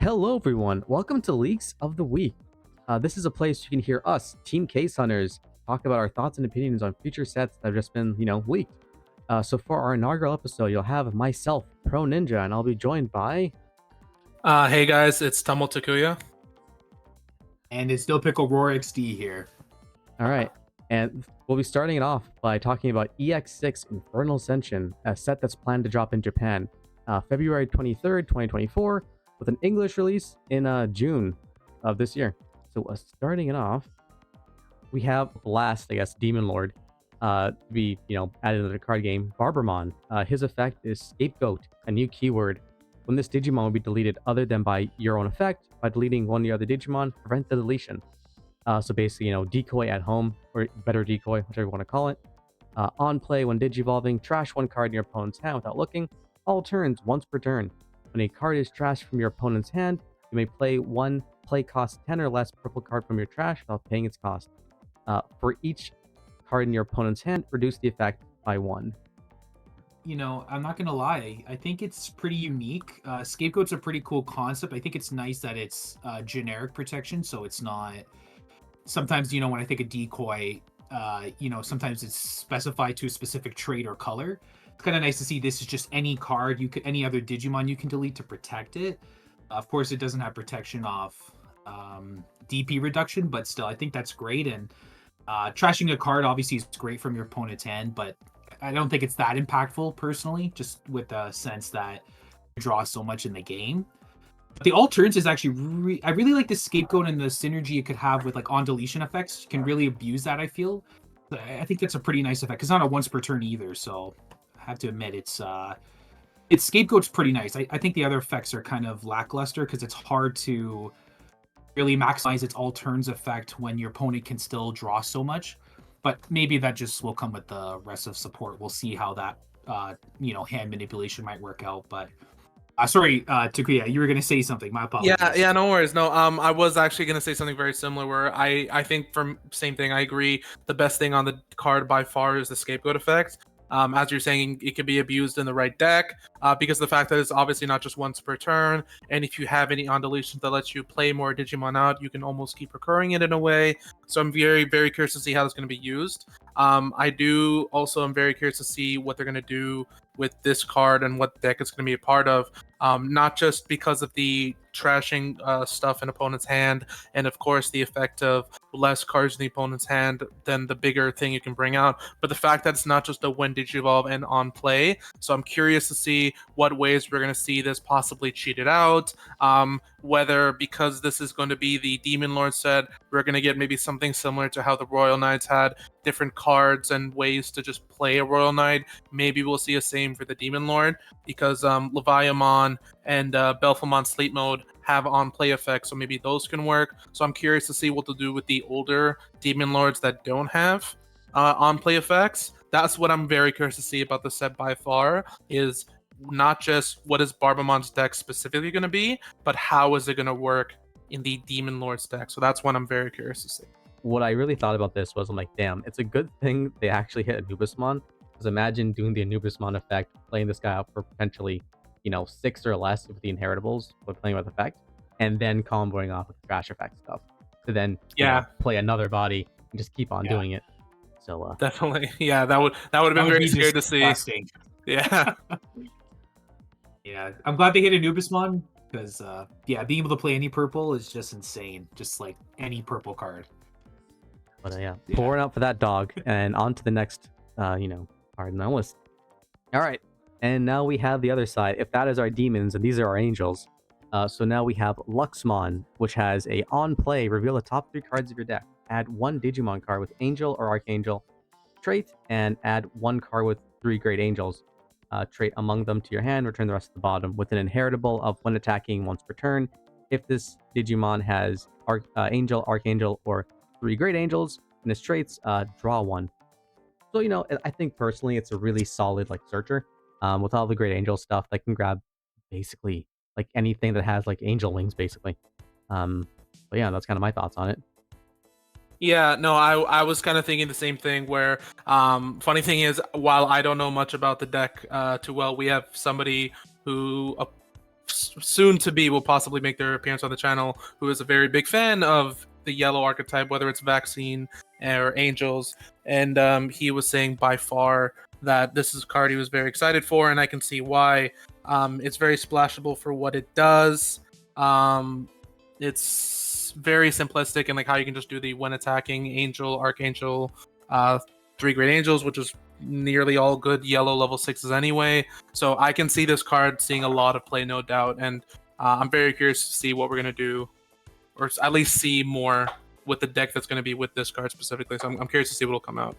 Hello, everyone. Welcome to Leaks of the Week. This is a place you can hear us, Team Case Hunters, talk about our thoughts and opinions on future sets that have just been, leaked. So for our inaugural episode, you'll have myself, Pro Ninja, and I'll be joined by. Hey guys, it's Tamil Takuya. And it's DillPickleRawrXD here. All right, and we'll be starting it off by talking about EX6 Infernal Ascension, a set that's planned to drop in Japan, February 23rd, 2024, with an English release in June of this year. So starting it off, we have last, I guess, Demon Lord be, added to the card game. Barbamon. His effect is Scapegoat, a new keyword. When this Digimon will be deleted other than by your own effect, by deleting one of the other Digimon, prevent the deletion. So basically, decoy at home, or better decoy, whichever you want to call it. On play, when Digivolving, trash one card in your opponent's hand without looking, all turns, once per turn. When a card is trashed from your opponent's hand, you may play one play cost 10 or less purple card from your trash without paying its cost. For each card in your opponent's hand, reduce the effect by 1. I'm not gonna lie. I think it's pretty unique. Scapegoat's a pretty cool concept. I think it's nice that it's generic protection, so it's not. Sometimes, when I think of decoy, sometimes it's specified to a specific trait or color. It's kind of nice to see this is just any card any other Digimon you can delete to protect it. Of course, it doesn't have protection off DP reduction, but still, I think that's great. And trashing a card obviously is great from your opponent's hand, but I don't think it's that impactful personally, just with the sense that you draw so much in the game. But the all turns is actually I really like the Scapegoat and the synergy it could have with like on deletion effects. You can really abuse that, I feel. I think that's a pretty nice effect. It's not a once per turn either, so I have to admit its Scapegoat's pretty nice. I think the other effects are kind of lackluster because it's hard to really maximize its all turns effect when your opponent can still draw so much. But maybe that just will come with the rest of support. We'll see how that hand manipulation might work out. But sorry, Takuya, you were gonna say something. My apologies. Yeah, no worries. No, I was actually gonna say something very similar. Where I think from same thing. I agree. The best thing on the card by far is the Scapegoat effect. As you're saying, it can be abused in the right deck because the fact that it's obviously not just once per turn, and if you have any on deletions that lets you play more Digimon out, you can almost keep recurring it in a way. So I'm very, very curious to see how it's going to be used. I'm very curious to see what they're going to do with this card and what deck it's going to be a part of. Not just because of the trashing stuff in opponent's hand, and of course the effect of less cards in the opponent's hand than the bigger thing you can bring out, but the fact that it's not just a when Digivolve and on play. So I'm curious to see what ways we're going to see this possibly cheated out. Whether because this is going to be the Demon Lord set, we're going to get maybe something similar to how the Royal Knights had different cards and ways to just play a Royal Knight. Maybe we'll see a same for the Demon Lord because Leviamon and Belphemon Sleep Mode have on-play effects, so maybe those can work. So I'm curious to see what they'll do with the older Demon Lords that don't have on-play effects. That's what I'm very curious to see about the set by far, is not just what is Barbamon's deck specifically going to be, but how is it going to work in the Demon Lord's deck. So that's what I'm very curious to see. What I really thought about this was, I'm like, damn, it's a good thing they actually hit Anubismon. Because imagine doing the Anubismon effect, playing this guy out for potentially 6 or less with the inheritables, but playing with effect, and then comboing off with trash effect stuff to then play another body and just keep on doing it. So definitely, that would have been very scary to see. Yeah. Yeah, I'm glad they hit Anubismon because being able to play any purple is just insane. Just like any purple card. But pouring out for that dog, and on to the next card in the list. All right. And now we have the other side. If that is our demons and these are our angels. So now we have Luxmon, which has a on play, reveal the top 3 cards of your deck. Add 1 Digimon card with Angel or Archangel trait, and add 1 card with 3 Great Angels trait among them to your hand. Return the rest to the bottom with an inheritable of when attacking once per turn. If this Digimon has Angel, Archangel, or 3 Great Angels in its traits, draw 1. So, I think personally it's a really solid searcher. With all the Great Angel stuff, that can grab basically anything that has angel wings, basically. But yeah, that's kind of my thoughts on it. Yeah, no, I was kind of thinking the same thing where, funny thing is, while I don't know much about the deck too well, we have somebody who soon to be will possibly make their appearance on the channel, who is a very big fan of the yellow archetype, whether it's Vaccine or Angels. And he was saying by far that this is a card he was very excited for, and I can see why. It's very splashable for what it does. It's very simplistic and like how you can just do the when attacking Angel, Archangel, 3 Great Angels, which is nearly all good yellow level 6s anyway. So I can see this card seeing a lot of play, no doubt. And I'm very curious to see what we're going to do, or at least see more with the deck that's going to be with this card specifically. So I'm curious to see what will come out.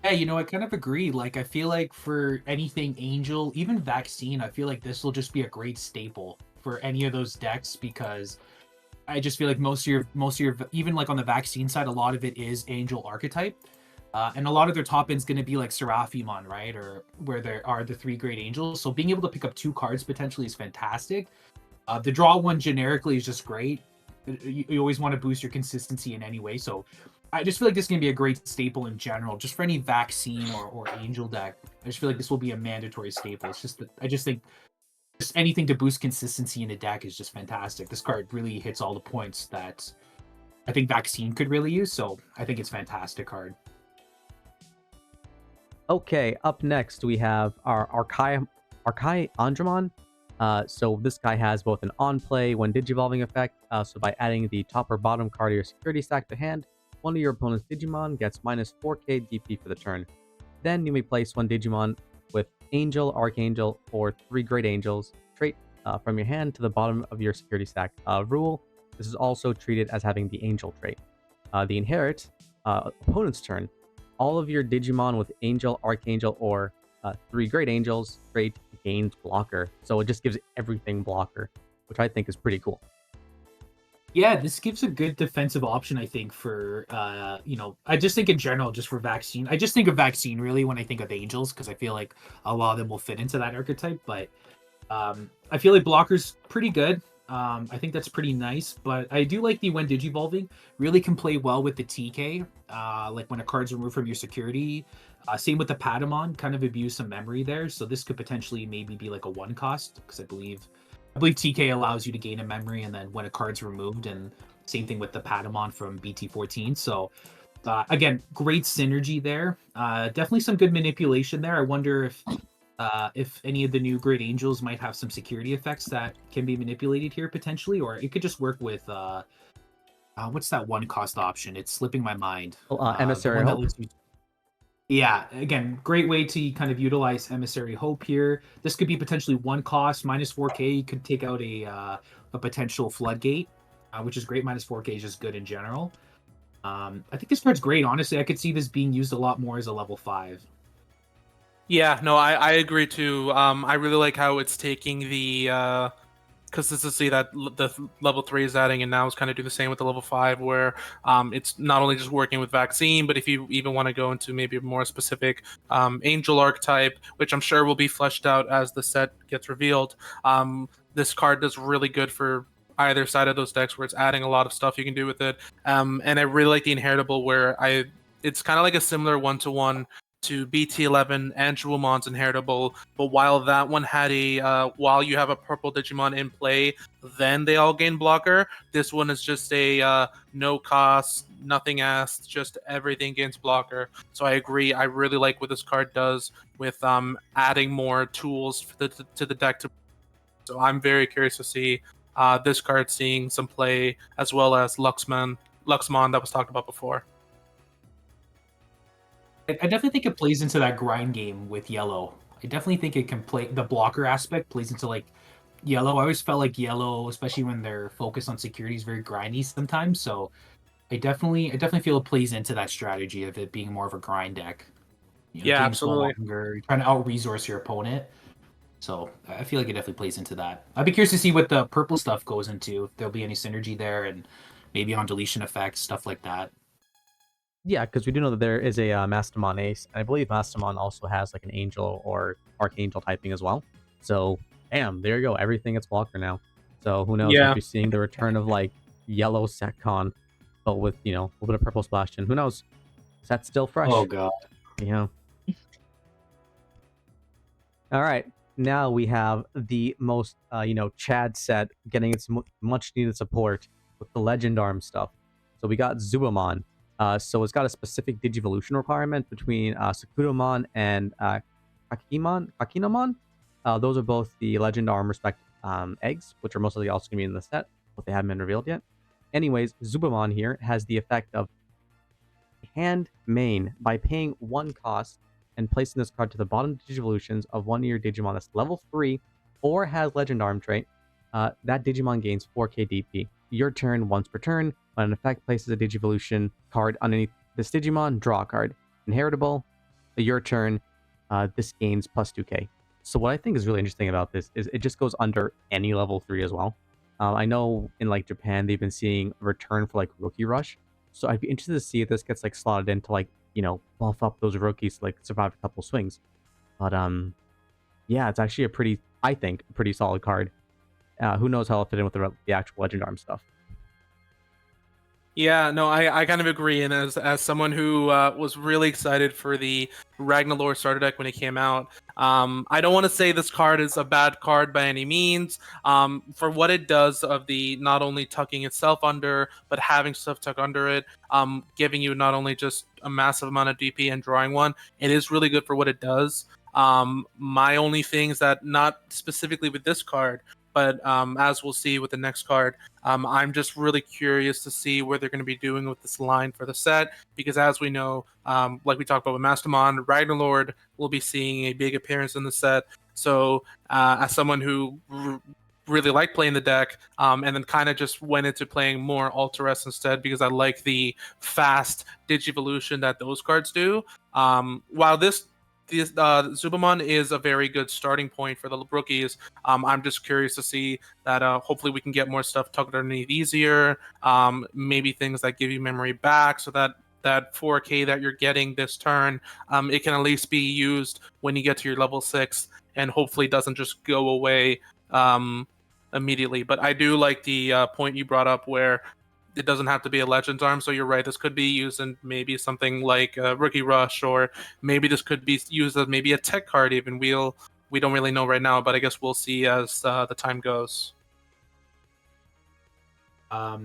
Yeah, you know, I kind of agree. Like, I feel like for anything Angel, even Vaccine, I feel like this will just be a great staple for any of those decks, because I just feel like most of your even like on the Vaccine side, a lot of it is Angel archetype. And a lot of their top end is going to be like Cerubimon, right? Or where there are the 3 Great Angels. So being able to pick up 2 cards potentially is fantastic. The draw one generically is just great. You always want to boost your consistency in any way. So I just feel like this is going to be a great staple in general, just for any Vaccine or Angel deck. I just feel like this will be a mandatory staple. It's just that I just think just anything to boost consistency in a deck is just fantastic. This card really hits all the points that I think Vaccine could really use. So I think it's a fantastic card. Okay, up next we have our ArkhaiAngemon. So this guy has both an on-play when digivolving effect. So by adding the top or bottom card of your security stack to hand, one of your opponent's Digimon gets minus 4k DP for the turn. Then you may place one Digimon with Angel, Archangel, or 3 Great Angels trait from your hand to the bottom of your security stack. Rule: this is also treated as having the Angel trait. The inherit opponent's turn. All of your Digimon with Angel, Archangel, or 3 Great Angels trait gains blocker. So it just gives everything blocker, which I think is pretty cool. Yeah, this gives a good defensive option, I think, for, you know, I just think in general, just for Vaccine. I just think of Vaccine, really, when I think of Angels, because I feel like a lot of them will fit into that archetype. But I feel like Blocker's pretty good. I think that's pretty nice. But I do like the when digivolving. Really can play well with the TK, like when a card's removed from your security. Same with the Patamon, kind of abuse some memory there. So this could potentially maybe be like a 1 cost, because I believe TK allows you to gain a memory and then when a card's removed, and same thing with the Patamon from BT14. So again, great synergy there. Definitely some good manipulation there. I wonder if any of the new Great Angels might have some security effects that can be manipulated here potentially, or it could just work with what's that 1 cost option? It's slipping my mind. Emissary Hope. Yeah, again, great way to kind of utilize Emissary Hope here. This could be potentially 1 cost, minus 4k. You could take out a potential Floodgate, which is great. Minus 4k is just good in general. I think this card's great. Honestly, I could see this being used a lot more as a level 5. Yeah, no, I agree too. I really like how it's taking the consistency that the level 3 is adding, and now it's kind of do the same with the level 5, where it's not only just working with Vaccine, but if you even want to go into maybe a more specific Angel archetype, which I'm sure will be fleshed out as the set gets revealed, this card does really good for either side of those decks, where it's adding a lot of stuff you can do with it. And I really like the Inheritable, where it's kind of like a similar 1-to-1 to BT11 and Zubamon's Inheritable, but while that one had while you have a purple Digimon in play, then they all gain blocker. This one is just a no cost, nothing asked, just everything gains blocker. So I agree. I really like what this card does with adding more tools to the deck. So I'm very curious to see this card seeing some play, as well as Luxmon that was talked about before. I definitely think it plays into that grind game with Yellow. I definitely think it can play the blocker aspect plays into like Yellow. I always felt like Yellow, especially when they're focused on security, is very grindy sometimes. So I definitely feel it plays into that strategy of it being more of a grind deck. You know, Yeah, absolutely. Longer, trying to out resource your opponent. So I feel like it definitely plays into that. I'd be curious to see what the purple stuff goes into. If there'll be any synergy there, and maybe on deletion effects, stuff like that. Yeah, because we do know that there is a Barbamon ACE, and I believe Barbamon also has like an Angel or Archangel typing as well. So, damn, there you go. Everything gets blocker now. So who knows? Yeah. We'll be seeing the return of like yellow Setcon, but with a little bit of purple splash. And who knows? Set's still fresh. Oh god. Yeah. All right. now we have the most, Chad set getting its much needed support with the Legend Arm stuff. So we got Zubamon. So it's got a specific Digivolution requirement between Cerubimon and Kakinomon. Those are both the Legend Arm respect eggs, which are mostly also going to be in the set, but they haven't been revealed yet. Anyways, Zubamon here has the effect of hand main by paying 1 cost and placing this card to the bottom Digivolutions of one of your Digimon that's level 3 or has Legend Arm trait. That Digimon gains 4k DP. Your turn, once per turn, when an effect places a Digivolution card underneath this Digimon, draw a card. Inheritable, your turn, this gains plus 2k. So what I think is really interesting about this is it just goes under any level 3 as well. I know in like Japan, they've been seeing a return for like Rookie Rush. So I'd be interested to see if this gets like slotted into like, buff up those rookies to like survive a couple swings. But yeah, it's actually I think, a pretty solid card. Who knows how it'll fit in with the actual Legend Arm stuff. Yeah, no, I kind of agree. And as someone who was really excited for the Ragnarlord starter deck when it came out, I don't want to say this card is a bad card by any means. For what it does of the not only tucking itself under, but having stuff tuck under it, giving you not only just a massive amount of DP and drawing one, it is really good for what it does. My only thing is that not specifically with this card, but as we'll see with the next card, I'm just really curious to see what they're going to be doing with this line for the set, because as we know, like we talked about with Mastermon, Ragnarlord will be seeing a big appearance in the set. So as someone who really liked playing the deck, and then kind of just went into playing more Alteress instead, because I like the fast Digivolution that those cards do. While this Zubamon is a very good starting point for the rookies. I'm just curious to see that hopefully we can get more stuff tucked underneath easier. Maybe things that give you memory back, so that 4K that you're getting this turn, it can at least be used when you get to your level 6, and hopefully doesn't just go away immediately. But I do like the point you brought up where it doesn't have to be a Legends Arm, so you're right. This could be used in maybe something like Rookie Rush, or maybe this could be used as maybe a tech card even. We don't really know right now, but I guess we'll see as the time goes. I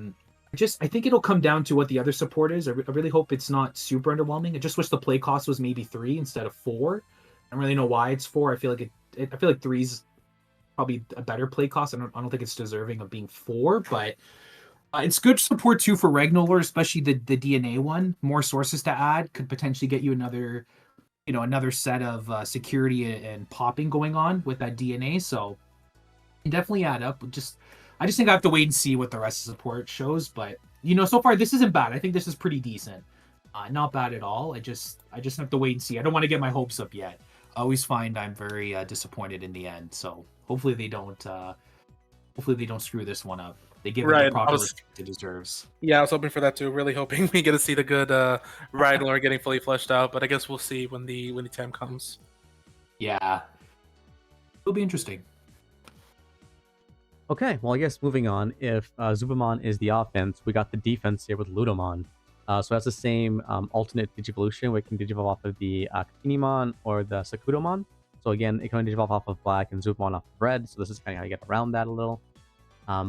think it'll come down to what the other support is. I really hope it's not super underwhelming. I just wish the play cost was maybe 3 instead of 4. I don't really know why it's 4. I feel like I feel like 3's probably a better play cost. I don't think it's deserving of being 4, but it's good support too for Ragnarlord, especially the DNA one. More sources to add could potentially get you another set of security and popping going on with that DNA. So definitely add up. I just think I have to wait and see what the rest of the support shows. But so far this isn't bad. I think this is pretty decent. Not bad at all. I just have to wait and see. I don't want to get my hopes up yet. I always find I'm very disappointed in the end. So hopefully they don't screw this one up. They give it the proper respect it deserves. Yeah, I was hoping for that too. Really hoping we get to see the good Ragnarlord getting fully fleshed out. But I guess we'll see when the time comes. Yeah, it'll be interesting. Okay, well, I guess moving on, if Zubamon is the offense, we got the defense here with Ludomon. So that's the same alternate Digivolution, where it can digivolve off of the Kakinomon or the Sakudomon. So again, it can digivolve off of black and Zubamon off of red, so this is kind of how you get around that a little.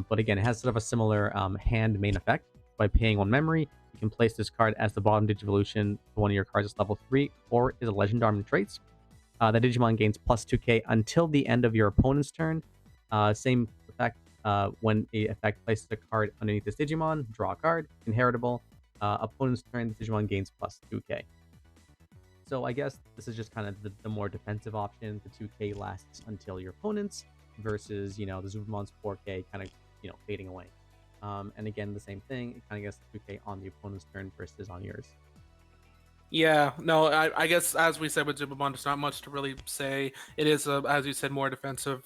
But again, it has sort of a similar hand main effect. By paying 1 memory, you can place this card as the bottom Digivolution for one of your cards that's level 3 or is a Legend Arm traits. The Digimon gains plus 2k until the end of your opponent's turn. Same effect, when a effect places a card underneath this Digimon, draw a card, inheritable. Opponent's turn, the Digimon gains plus 2k. So I guess this is just kind of the more defensive option. The 2k lasts until your opponent's, versus, the Zubamon's 4k kind of, fading away. And again, the same thing, it kind of gets 2k on the opponent's turn versus on yours. Yeah, no, I guess as we said with Zubamon, there's not much to really say. It is, as you said, more defensive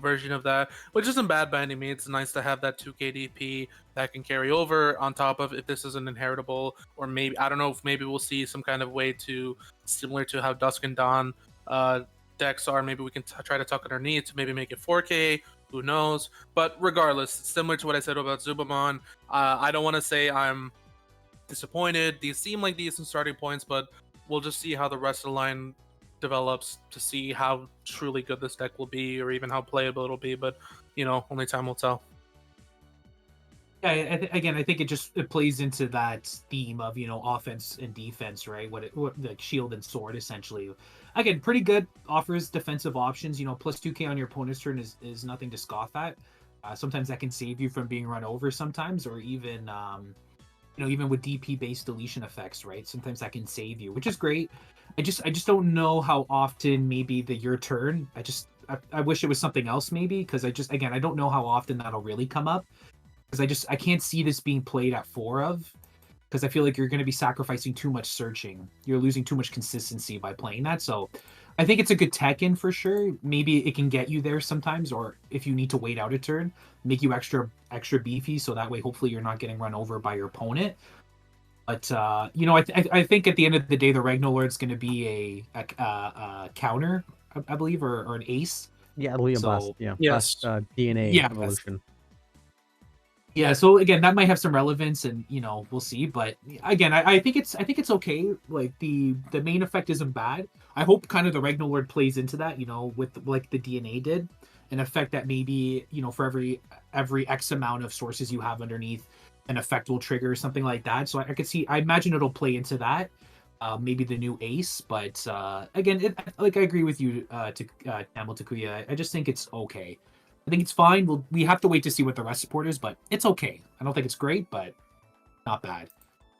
version of that, which isn't bad by any means. It's nice to have that 2k DP that can carry over on top of if this is an inheritable, or maybe, I don't know, if maybe we'll see some kind of way to, similar to how Dusk and Dawn decks are, maybe we can try to tuck underneath to maybe make it 4k, who knows. But regardless, similar to what I said about Zubamon, I don't want to say I'm disappointed. These seem like decent starting points, but we'll just see how the rest of the line develops to see how truly good this deck will be, or even how playable it'll be. But only time will tell. Yeah, again, I think it plays into that theme of offense and defense, right? What like shield and sword essentially. Again, pretty good. Offers defensive options. Plus 2k on your opponent's turn is nothing to scoff at. Sometimes that can save you from being run over. Sometimes, or even even with DP based deletion effects, right? Sometimes that can save you, which is great. I just don't know how often maybe your turn. I wish it was something else maybe, because I don't know how often that'll really come up. Because I can't see this being played at 4 of, because I feel like you're going to be sacrificing too much searching. You're losing too much consistency by playing that. So I think it's a good tech in for sure. Maybe it can get you there sometimes, or if you need to wait out a turn, make you extra beefy, so that way hopefully you're not getting run over by your opponent. But I think at the end of the day, the Ragnarlord's going to be a counter, I believe, or an ace. Yeah, it'll be a blast. So Yeah, yes. blast DNA Yeah, evolution. Yeah, so again, that might have some relevance, and we'll see. But again, I think it's okay. Like the main effect isn't bad. I hope kind of the Ragnarlord plays into that, with like the DNA did, an effect that maybe for every X amount of sources you have underneath, an effect will trigger something like that. So I imagine it'll play into that. Maybe the new ace, but again, I agree with you, Tamil Takuya. I just think it's okay. I think it's fine. We have to wait to see what the rest support is, but it's okay. I don't think it's great, but not bad.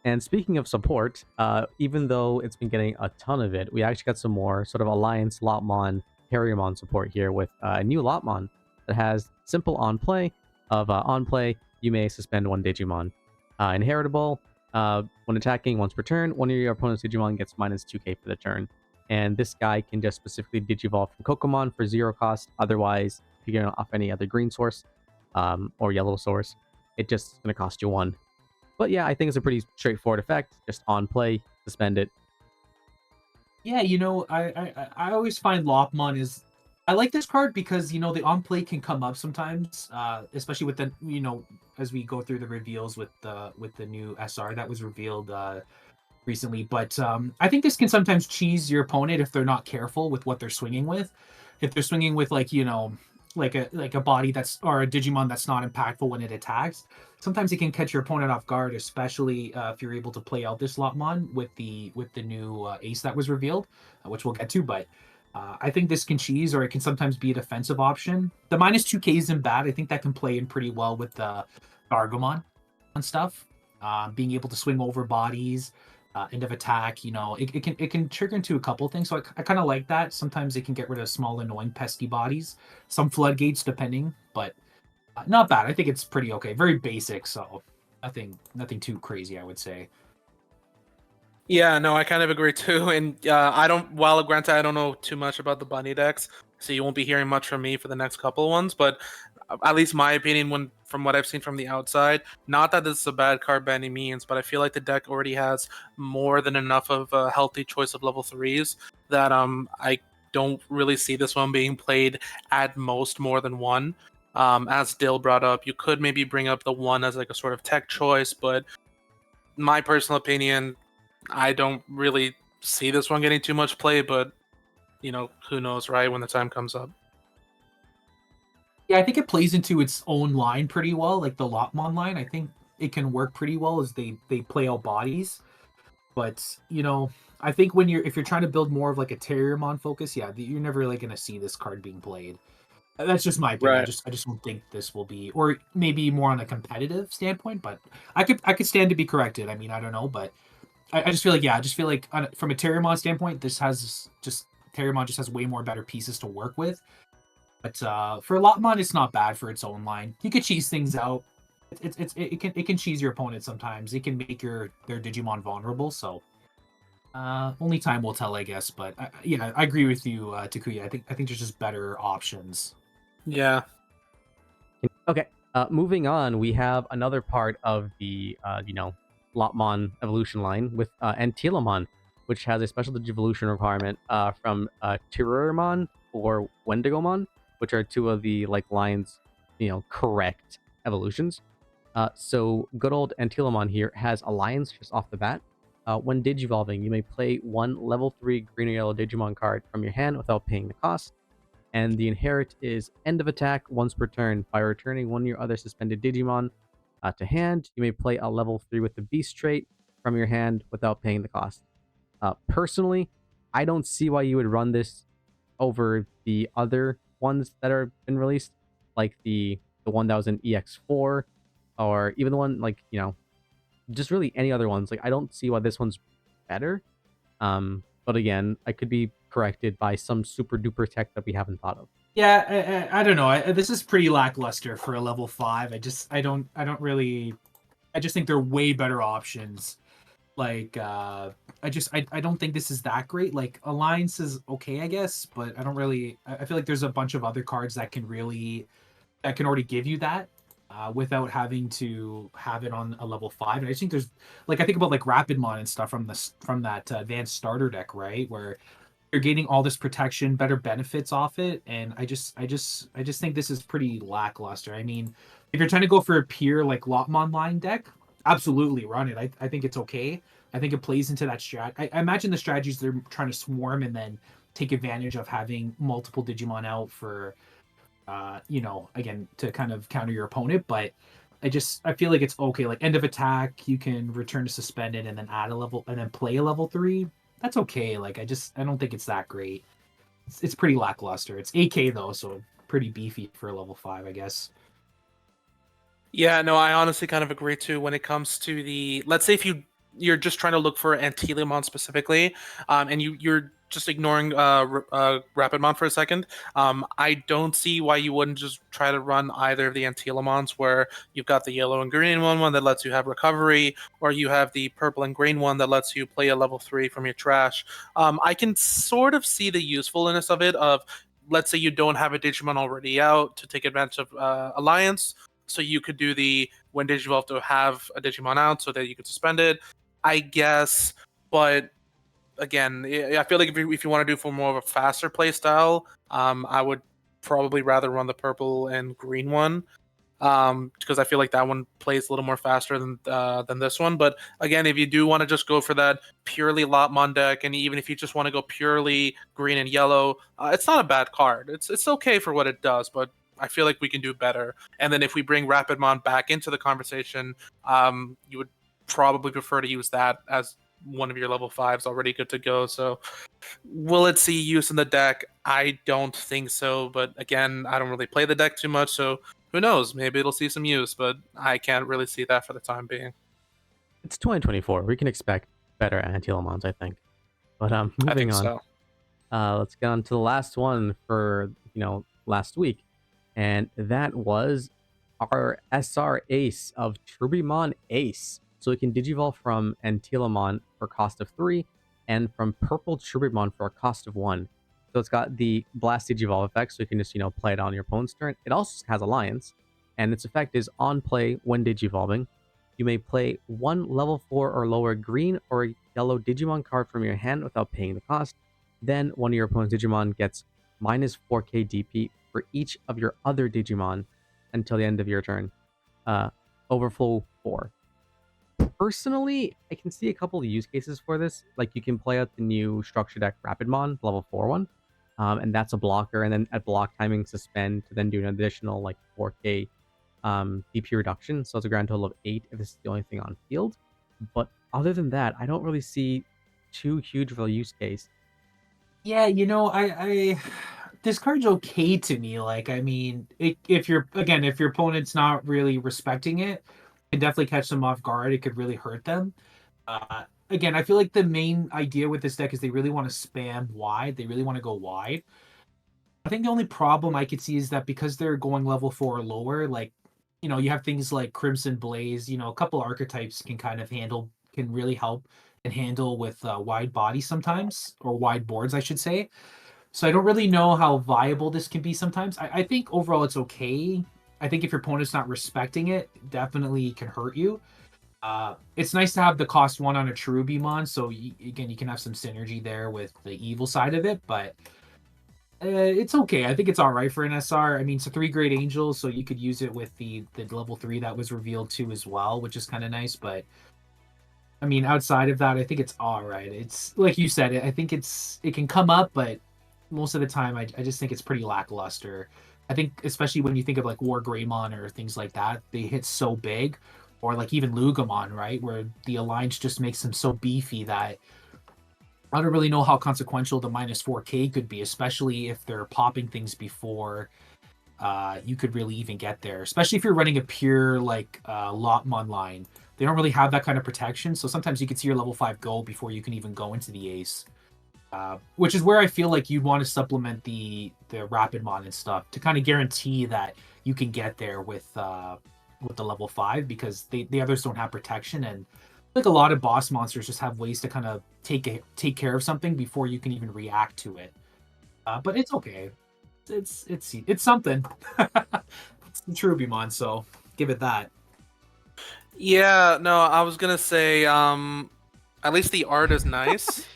And speaking of support, even though it's been getting a ton of it, we actually got some more sort of Alliance Lopmon, Harrymon support here with a new Lopmon that has simple on play on play, you may suspend one Digimon. Inheritable, when attacking once per turn, one of your opponent's Digimon gets minus 2k for the turn. And this guy can just specifically Digivolve from Kokomon for 0 cost. Otherwise, if you get off any other green source or yellow source, it's just going to cost you 1. But yeah, I think it's a pretty straightforward effect. Just on play, suspend it. Yeah, I always find Lopmon is. I like this card because the on play can come up sometimes, especially with the as we go through the reveals with the new SR that was revealed recently. But I think this can sometimes cheese your opponent if they're not careful with what they're swinging with. If they're swinging with like a body or a Digimon that's not impactful when it attacks, sometimes it can catch your opponent off guard, especially if you're able to play out this Lopmon with the new ace that was revealed, which we'll get to. But I think this can cheese, or it can sometimes be a defensive option. The minus 2k isn't bad. I think that can play in pretty well with the Barbamon and stuff. Being able to swing over bodies, end of attack, it can trigger into a couple things. So I kind of like that. Sometimes it can get rid of small, annoying, pesky bodies. Some floodgates, depending, but not bad. I think it's pretty okay. Very basic, so nothing too crazy, I would say. Yeah, no, I kind of agree too. And while granted, I don't know too much about the bunny decks, so you won't be hearing much from me for the next couple of ones. But at least my opinion, from what I've seen from the outside, not that this is a bad card by any means, but I feel like the deck already has more than enough of a healthy choice of level 3s that I don't really see this one being played at most more than 1. As Dill brought up, you could maybe bring up the 1 as like a sort of tech choice, but my personal opinion, I don't really see this one getting too much play, but who knows, right, when the time comes up. Yeah, I think it plays into its own line pretty well, like the Lopmon line. I think it can work pretty well as they play out bodies. But I think if you're trying to build more of like a Terriermon focus, yeah, you're never really gonna see this card being played. That's just my opinion. Right. I just don't think this will be, or maybe more on a competitive standpoint. But I could stand to be corrected. I mean, I don't know, but I just feel like from a Terriermon standpoint, Terriermon just has way more better pieces to work with. But for Lopmon, it's not bad for its own line. You could cheese things out. It can cheese your opponent sometimes. It can make their Digimon vulnerable. So only time will tell, I guess. But yeah, I agree with you, Takuya. I think there's just better options. Yeah. Okay. Moving on, we have another part of the Lopmon evolution line with Antylamon, which has a special Digivolution requirement from Cerubimon or Wendigomon, which are two of the lines, correct evolutions. So good old Antylamon here has Alliance just off the bat. When digivolving, you may play one level 3 green or yellow Digimon card from your hand without paying the cost. And the inherit is end of attack once per turn. By returning one of your other suspended Digimon to hand, you may play a level 3 with the Beast trait from your hand without paying the cost. Personally, I don't see why you would run this over the other ones that are been released, like the one that was in EX4, or even the one like just really any other ones. Like I don't see why this one's better. But again, I could be corrected by some super duper tech that we haven't thought of. Yeah, I don't know. This is pretty lackluster for a level 5. I don't really. I just think there are way better options. Like, I don't think this is that great. Like, Alliance is okay, I guess, but I don't really. I feel like there's a bunch of other cards that can already give you that. Without having to have it on a level 5. And I just think there's like I think about like Rapidmon and stuff from that advanced starter deck, right? Where you're gaining all this protection, better benefits off it, and I just think this is pretty lackluster. I mean, if you're trying to go for a pure like Lopmon line deck, absolutely run it. I think it's okay. I think it plays into that strat. I imagine the strategies they're trying to swarm and then take advantage of having multiple Digimon out for again, to kind of counter your opponent. But I feel like it's okay. Like end of attack, you can return to suspended and then add a level and then play a level 3. That's okay. Like I don't think it's that great. It's pretty lackluster. It's AK though, so pretty beefy for a level 5, I guess. Yeah, no, I honestly kind of agree too when it comes to the, let's say if you're just trying to look for Antylamon specifically, and you're just ignoring Rapidmon for a second, I don't see why you wouldn't just try to run either of the Antylamons, where you've got the yellow and green one that lets you have recovery, or you have the purple and green one that lets you play a level 3 from your trash. I can sort of see the usefulness of it, of let's say you don't have a Digimon already out to take advantage of Alliance, so you could do the when Digivolve to have a Digimon out so that you could suspend it, I guess. But again, I feel like if you want to do for more of a faster play style, I would probably rather run the purple and green one, because I feel like that one plays a little more faster than this one. But again, if you do want to just go for that purely Lopmon deck, and even if you just want to go purely green and yellow, it's not a bad card. It's okay for what it does, but I feel like we can do better. And then if we bring Rapidmon back into the conversation, you would probably prefer to use that as one of your level 5s already good to go. So will it see use in the deck? I don't think so. But again, I don't really play the deck too much, so who knows? Maybe it'll see some use, but I can't really see that for the time being. It's 2024. We can expect better Antylamons, I think. But I moving think on. so. Let's get on to the last one for last week, and that was our SR Ace of Cerubimon ACE. So we can digivolve from Antylamon for cost of 3, and from purple Cerubimon for a cost of 1. So it's got the blast digivolve effect, so you can just play it on your opponent's turn. It also has Alliance, and its effect is on play when digivolving. You may play one level 4 or lower green or yellow Digimon card from your hand without paying the cost. Then one of your opponent's Digimon gets minus 4k DP for each of your other Digimon until the end of your turn. Overflow 4. Personally, I can see a couple of use cases for this. Like you can play out the new structure deck Rapidmon, level 4 one, and that's a blocker. And then at block timing, suspend to then do an additional like 4k DP reduction. So it's a grand total of 8 if this is the only thing on field. But other than that, I don't really see too huge of a use case. Yeah, I this card's okay to me. Like, I mean, if your opponent's not really respecting it, it can definitely catch them off guard. It could really hurt them. Again, I feel like the main idea with this deck is they really want to spam wide. They really want to go wide. I think the only problem I could see is that because they're going level 4 or lower, like, you have things like Crimson Blaze, a couple archetypes can really help and handle with wide bodies sometimes, or wide boards, I should say. So I don't really know how viable this can be sometimes. I think overall it's okay. I think if your opponent's not respecting it, definitely can hurt you. It's nice to have the cost 1 on a Cerubimon, so again, you can have some synergy there with the evil side of it, but it's okay. I think it's all right for an SR. I mean, it's a 3 Great Angels, so you could use it with the level 3 that was revealed too as well, which is kind of nice, but I mean, outside of that, I think it's all right. It's like you said, I think it can come up, but most of the time, I just think it's pretty lackluster. I think especially when you think of like War Greymon or things like that, they hit so big, or like even Ludomon, right, where the alliance just makes them so beefy that I don't really know how consequential the minus 4K could be, especially if they're popping things before you could really even get there. Especially if you're running a pure like Lopmon line, they don't really have that kind of protection. So sometimes you can see your level 5 go before you can even go into the ace. Which is where I feel like you'd want to supplement the Rapidmon and stuff to kind of guarantee that you can get there with the level 5, because the others don't have protection, and like a lot of boss monsters just have ways to kind of take care of something before you can even react to it. But it's okay. It's something. It's the Cerubimon, so give it that. Yeah, no, I was gonna say, at least the art is nice.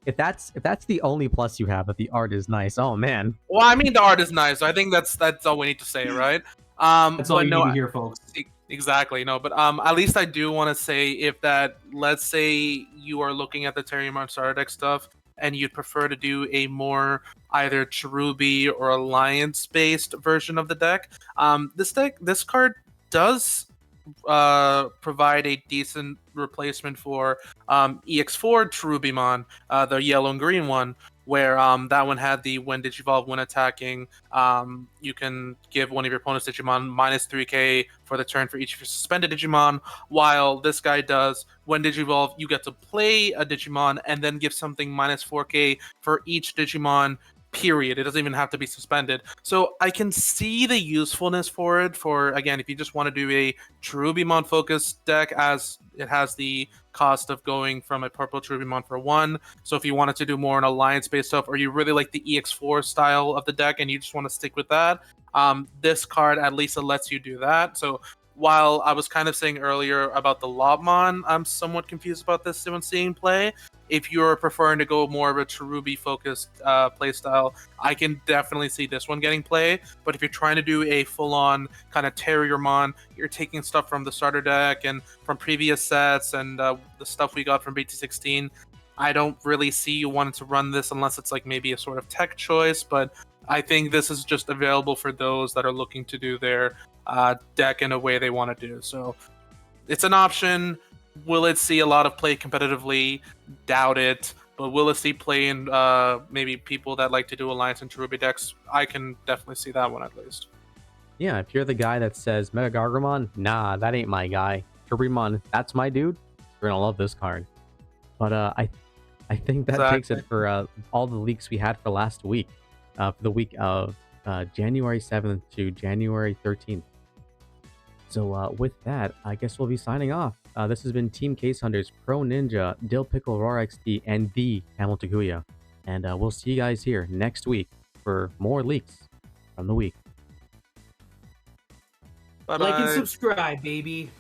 If that's the only plus you have, that the art is nice, oh man. Well, I mean, the art is nice. So I think that's all we need to say, right? That's all But you no, need to hear, folks. exactly, no. But at least I do want to say, if that, let's say you are looking at the Terriermon starter deck stuff, and you'd prefer to do a more either Cherubi or Alliance based version of the deck, this card does provide a decent replacement for EX4 Cerubimon, the yellow and green one, where that one had the when Digivolve, when attacking, you can give one of your opponent's Digimon minus 3k for the turn for each of your suspended Digimon, while this guy does when Digivolve, you get to play a Digimon and then give something minus 4k for each Digimon, period. It doesn't even have to be suspended. So I can see the usefulness for it, for, again, if you just want to do a Cerubimon focused deck, as it has the cost of going from a purple Cerubimon for 1. So if you wanted to do more an alliance based stuff, or you really like the EX4 style of the deck and you just want to stick with that, this card at least lets you do that. So while I was kind of saying earlier about the Lopmon, I'm somewhat confused about this when seeing play. If you're preferring to go more of a Cherubi focused playstyle, I can definitely see this one getting play. But if you're trying to do a full-on kind of Terriermon, you're taking stuff from the starter deck and from previous sets and the stuff we got from BT16, I don't really see you wanting to run this unless it's like maybe a sort of tech choice. But I think this is just available for those that are looking to do their deck in a way they want to do. So it's an option. Will it see a lot of play competitively? Doubt it. But will it see play in maybe people that like to do Alliance and Cherubi decks? I can definitely see that one at least. Yeah, if you're the guy that says Mega Gargramon, nah, that ain't my guy. Cerubimon, that's my dude. You're gonna love this card. But I think that takes it for all the leaks we had for last week, for the week of January 7th to January 13th. So with that, I guess we'll be signing off. This has been Team Casehunters Proninja, DillPickleRawrXD, and the Tamil Takuya. And we'll see you guys here next week for more leaks from the week. Bye-bye. Like and subscribe, baby.